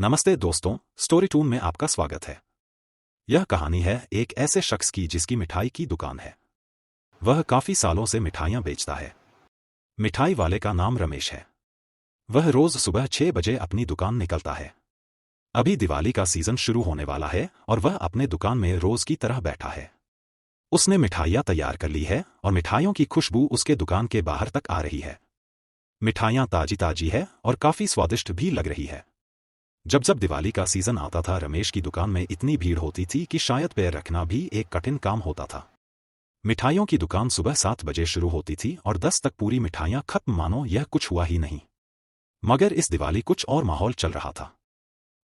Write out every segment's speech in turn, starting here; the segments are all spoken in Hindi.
नमस्ते दोस्तों, स्टोरी टून में आपका स्वागत है। यह कहानी है एक ऐसे शख्स की जिसकी मिठाई की दुकान है। वह काफी सालों से मिठाइयां बेचता है। मिठाई वाले का नाम रमेश है। वह रोज सुबह 6 बजे अपनी दुकान निकलता है। अभी दिवाली का सीजन शुरू होने वाला है और वह अपने दुकान में रोज की तरह बैठा है। उसने मिठाइयां तैयार कर ली है और मिठाइयों की खुशबू उसके दुकान के बाहर तक आ रही है। मिठाइयां ताजी ताजी है और काफी स्वादिष्ट भी लग रही है। जब जब दिवाली का सीजन आता था, रमेश की दुकान में इतनी भीड़ होती थी कि शायद पैर रखना भी एक कठिन काम होता था। मिठाइयों की दुकान सुबह 7 बजे शुरू होती थी और 10 तक पूरी मिठाइयां खत्म, मानो यह कुछ हुआ ही नहीं। मगर इस दिवाली कुछ और माहौल चल रहा था।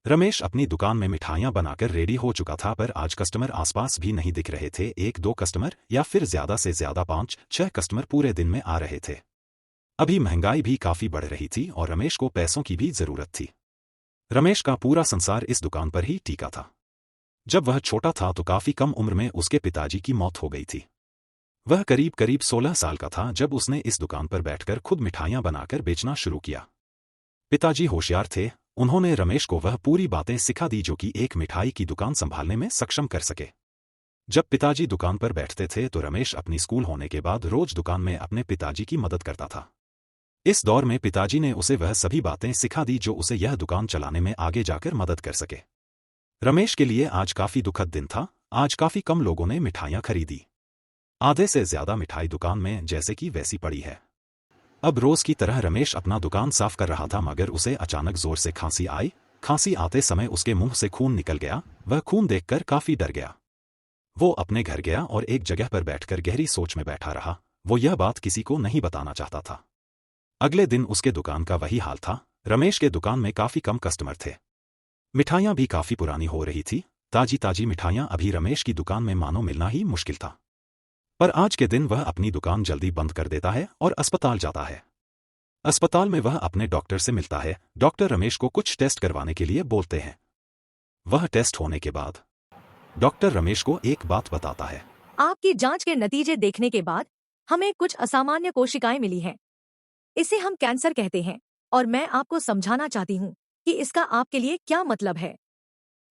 रमेश अपनी दुकान में मिठाइयां बनाकर रेडी हो चुका था, पर आज कस्टमर आसपास भी नहीं दिख रहे थे। 1-2 कस्टमर या फिर ज्यादा से ज्यादा 5-6 कस्टमर पूरे दिन में आ रहे थे। अभी महंगाई भी काफी बढ़ रही थी और रमेश को पैसों की भी जरूरत थी। रमेश का पूरा संसार इस दुकान पर ही टिका था। जब वह छोटा था तो काफी कम उम्र में उसके पिताजी की मौत हो गई थी। वह करीब करीब 16 साल का था जब उसने इस दुकान पर बैठकर खुद मिठाइयां बनाकर बेचना शुरू किया। पिताजी होशियार थे, उन्होंने रमेश को वह पूरी बातें सिखा दी जो कि एक मिठाई की दुकान संभालने में सक्षम कर सके। जब पिताजी दुकान पर बैठते थे तो रमेश अपनी स्कूल होने के बाद रोज दुकान में अपने पिताजी की मदद करता था। इस दौर में पिताजी ने उसे वह सभी बातें सिखा दी जो उसे यह दुकान चलाने में आगे जाकर मदद कर सके। रमेश के लिए आज काफी दुखद दिन था। आज काफी कम लोगों ने मिठाइयां खरीदी। आधे से ज्यादा मिठाई दुकान में जैसे कि वैसी पड़ी है। अब रोज की तरह रमेश अपना दुकान साफ कर रहा था, मगर उसे अचानक जोर से खांसी आई। खांसी आते समय उसके मुंह से खून निकल गया। वह खून देखकर काफी डर गया। वो अपने घर गया और एक जगह पर बैठकर गहरी सोच में बैठा रहा। वो यह बात किसी को नहीं बताना चाहता था। अगले दिन उसके दुकान का वही हाल था। रमेश के दुकान में काफी कम कस्टमर थे। मिठाइयां भी काफी पुरानी हो रही थी। ताजी ताजी मिठाइयां अभी रमेश की दुकान में मानो मिलना ही मुश्किल था। पर आज के दिन वह अपनी दुकान जल्दी बंद कर देता है और अस्पताल जाता है। अस्पताल में वह अपने डॉक्टर से मिलता है। डॉक्टर रमेश को कुछ टेस्ट करवाने के लिए बोलते हैं। वह टेस्ट होने के बाद डॉक्टर रमेश को एक बात बताता है। आपकी जांच के नतीजे देखने के बाद हमें कुछ असामान्य कोशिकाएं मिली हैं। इसे हम कैंसर कहते हैं और मैं आपको समझाना चाहती हूँ कि इसका आपके लिए क्या मतलब है।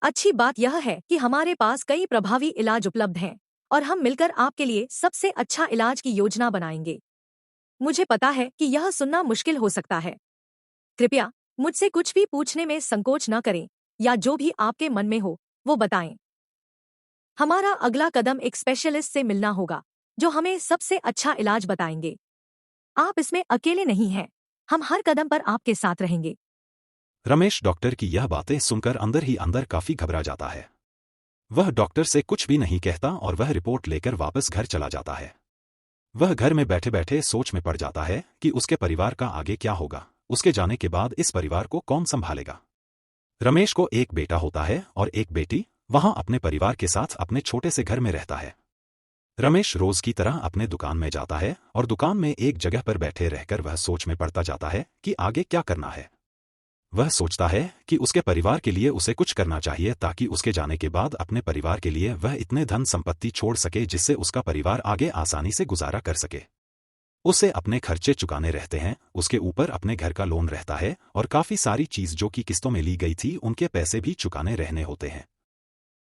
अच्छी बात यह है कि हमारे पास कई प्रभावी इलाज उपलब्ध हैं और हम मिलकर आपके लिए सबसे अच्छा इलाज की योजना बनाएंगे। मुझे पता है कि यह सुनना मुश्किल हो सकता है। कृपया मुझसे कुछ भी पूछने में संकोच न करें या जो भी आपके मन में हो वो बताएं। हमारा अगला कदम एक स्पेशलिस्ट से मिलना होगा जो हमें सबसे अच्छा इलाज बताएंगे। आप इसमें अकेले नहीं हैं, हम हर कदम पर आपके साथ रहेंगे। रमेश डॉक्टर की यह बातें सुनकर अंदर ही अंदर काफी घबरा जाता है। वह डॉक्टर से कुछ भी नहीं कहता और वह रिपोर्ट लेकर वापस घर चला जाता है। वह घर में बैठे बैठे सोच में पड़ जाता है कि उसके परिवार का आगे क्या होगा। उसके जाने के बाद इस परिवार को कौन संभालेगा। रमेश को एक बेटा होता है और एक बेटी। वहां अपने परिवार के साथ अपने छोटे से घर में रहता है। रमेश रोज की तरह अपने दुकान में जाता है और दुकान में एक जगह पर बैठे रहकर वह सोच में पड़ता जाता है कि आगे क्या करना है। वह सोचता है कि उसके परिवार के लिए उसे कुछ करना चाहिए ताकि उसके जाने के बाद अपने परिवार के लिए वह इतने धन संपत्ति छोड़ सके जिससे उसका परिवार आगे आसानी से गुजारा कर सके। उसे अपने खर्चे चुकाने रहते हैं, उसके ऊपर अपने घर का लोन रहता है और काफी सारी चीज जो कि किस्तों में ली गई थी उनके पैसे भी चुकाने रहने होते हैं।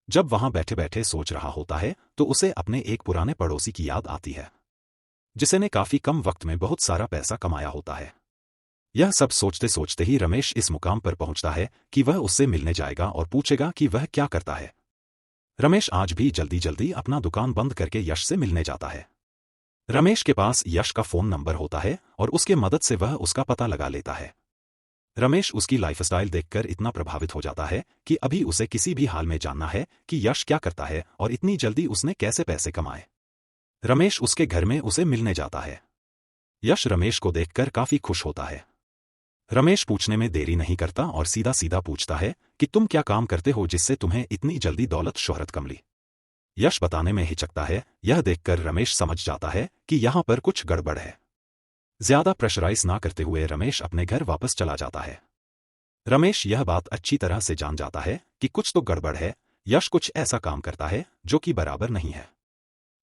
जब वहां बैठे बैठे सोच रहा होता है तो उसे अपने एक पुराने पड़ोसी की याद आती है जिसने काफी कम वक्त में बहुत सारा पैसा कमाया होता है। यह सब सोचते सोचते ही रमेश इस मुकाम पर पहुंचता है कि वह उससे मिलने जाएगा और पूछेगा कि वह क्या करता है। रमेश आज भी जल्दी जल्दी अपना दुकान बंद करके यश से मिलने जाता है। रमेश के पास यश का फोन नंबर होता है और उसके मदद से वह उसका पता लगा लेता है। रमेश उसकी लाइफस्टाइल देखकर इतना प्रभावित हो जाता है कि अभी उसे किसी भी हाल में जानना है कि यश क्या करता है और इतनी जल्दी उसने कैसे पैसे कमाए। रमेश उसके घर में उसे मिलने जाता है। यश रमेश को देखकर काफी खुश होता है। रमेश पूछने में देरी नहीं करता और सीधा सीधा पूछता है कि तुम क्या काम करते हो जिससे तुम्हें इतनी जल्दी दौलत शोहरत कमली। यश बताने में हिचकता है। यह देखकर रमेश समझ जाता है कि यहाँ पर कुछ गड़बड़ है। ज्यादा प्रेशराइज ना करते हुए रमेश अपने घर वापस चला जाता है। रमेश यह बात अच्छी तरह से जान जाता है कि कुछ तो गड़बड़ है। यश कुछ ऐसा काम करता है जो कि बराबर नहीं है।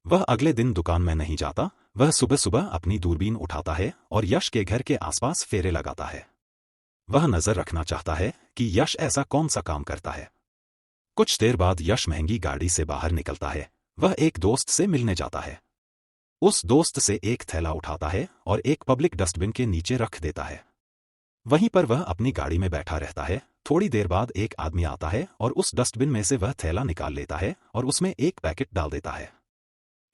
वह अगले दिन दुकान में नहीं जाता। वह सुबह सुबह अपनी दूरबीन उठाता है और यश के घर के आसपास फेरे लगाता है। वह नजर रखना चाहता है कि यश ऐसा कौन सा काम करता है। कुछ देर बाद यश महंगी गाड़ी से बाहर निकलता है। वह एक दोस्त से मिलने जाता है। उस दोस्त से एक थैला उठाता है और एक पब्लिक डस्टबिन के नीचे रख देता है। वहीं पर वह अपनी गाड़ी में बैठा रहता है। थोड़ी देर बाद एक आदमी आता है और उस डस्टबिन में से वह थैला निकाल लेता है और उसमें एक पैकेट डाल देता है।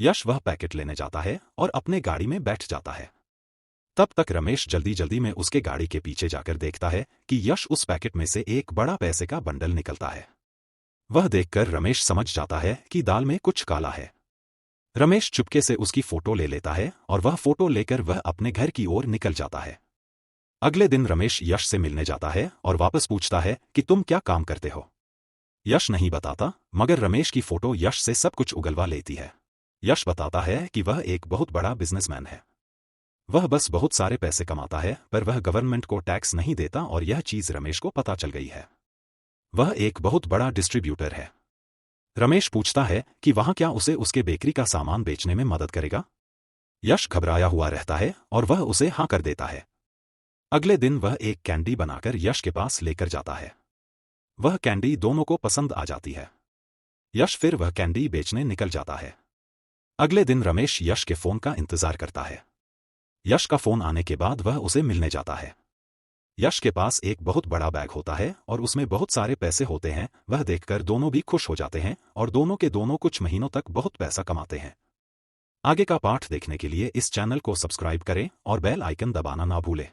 यश वह पैकेट लेने जाता है और अपने गाड़ी में बैठ जाता है। तब तक रमेश जल्दी जल्दी में उसके गाड़ी के पीछे जाकर देखता है कि यश उस पैकेट में से एक बड़ा पैसे का बंडल निकलता है। वह देखकर रमेश समझ जाता है कि दाल में कुछ काला है। रमेश चुपके से उसकी फोटो ले लेता है और वह फोटो लेकर वह अपने घर की ओर निकल जाता है। अगले दिन रमेश यश से मिलने जाता है और वापस पूछता है कि तुम क्या काम करते हो। यश नहीं बताता, मगर रमेश की फोटो यश से सब कुछ उगलवा लेती है। यश बताता है कि वह एक बहुत बड़ा बिजनेसमैन है। वह बस बहुत सारे पैसे कमाता है, पर वह गवर्नमेंट को टैक्स नहीं देता और यह चीज रमेश को पता चल गई है। वह एक बहुत बड़ा डिस्ट्रीब्यूटर है। रमेश पूछता है कि वहां क्या उसे उसके बेकरी का सामान बेचने में मदद करेगा। यश घबराया हुआ रहता है और वह उसे हाँ कर देता है। अगले दिन वह एक कैंडी बनाकर यश के पास लेकर जाता है। वह कैंडी दोनों को पसंद आ जाती है। यश फिर वह कैंडी बेचने निकल जाता है। अगले दिन रमेश यश के फोन का इंतजार करता है। यश का फोन आने के बाद वह उसे मिलने जाता है। यश के पास एक बहुत बड़ा बैग होता है और उसमें बहुत सारे पैसे होते हैं। वह देखकर दोनों भी खुश हो जाते हैं और दोनों के दोनों कुछ महीनों तक बहुत पैसा कमाते हैं। आगे का पाठ देखने के लिए इस चैनल को सब्सक्राइब करें और बेल आइकन दबाना ना भूलें।